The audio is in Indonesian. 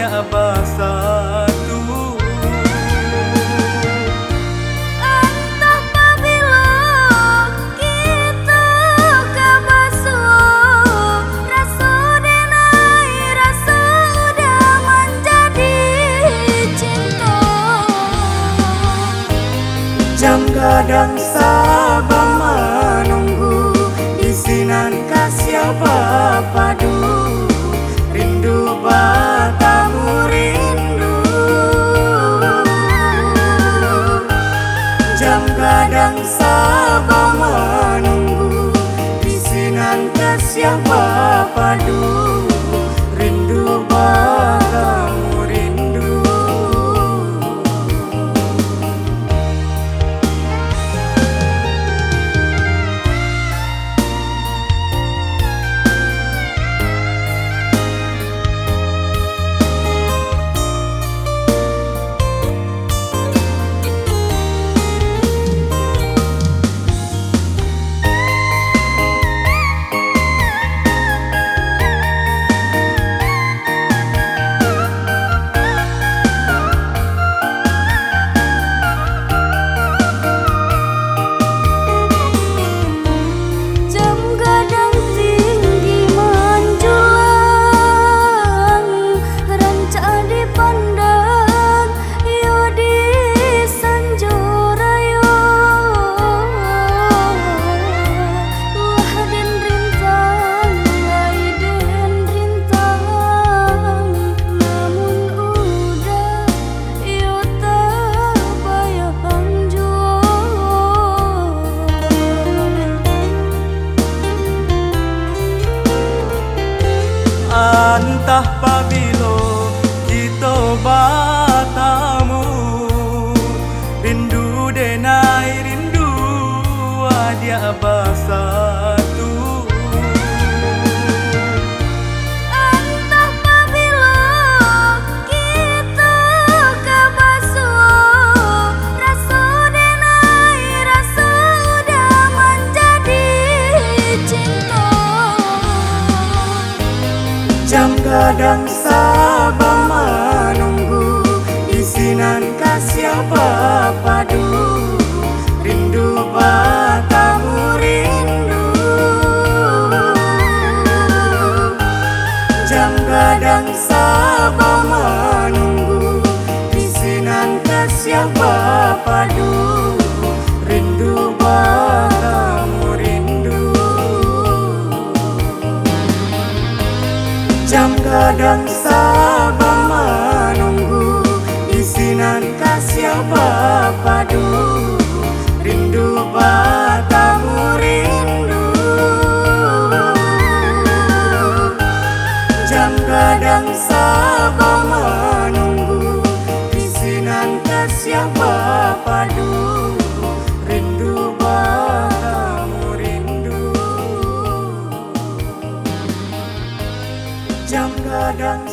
dia bersatu. Entah apabila kita kebasuh, rasa denai, rasa udah menjadi cinta. Jam gadang sabar menunggu, isinan kasih padu, rindu bertemu rindu. Jam gadang sabar menunggu, isinan kasih padu, rindu bertemu rindu. Jam gadang tinggi menjulang, rancak dipandang yo di sanjuraya. Wah den rintang, ai den rintang, namun udah yo terbayang jua. Entah apabila kita bertemu, rindu denai rindu dia bersatu. Entah apabila kita kebasuh, rasa denai, rasa udah menjadi cinta. Jam gadang sabar menunggu, isinan kasih padu, rindu bertemu rindu. Jam gadang sabar menunggu, isinan kasih padu, rindu bertemu rindu. Jam gadang sabar menunggu, isinan kasih padu, rindu bertemu rindu. Jam gadang sabar menunggu, isinan kasih padu, rindu bertemu rindu. Jam gadang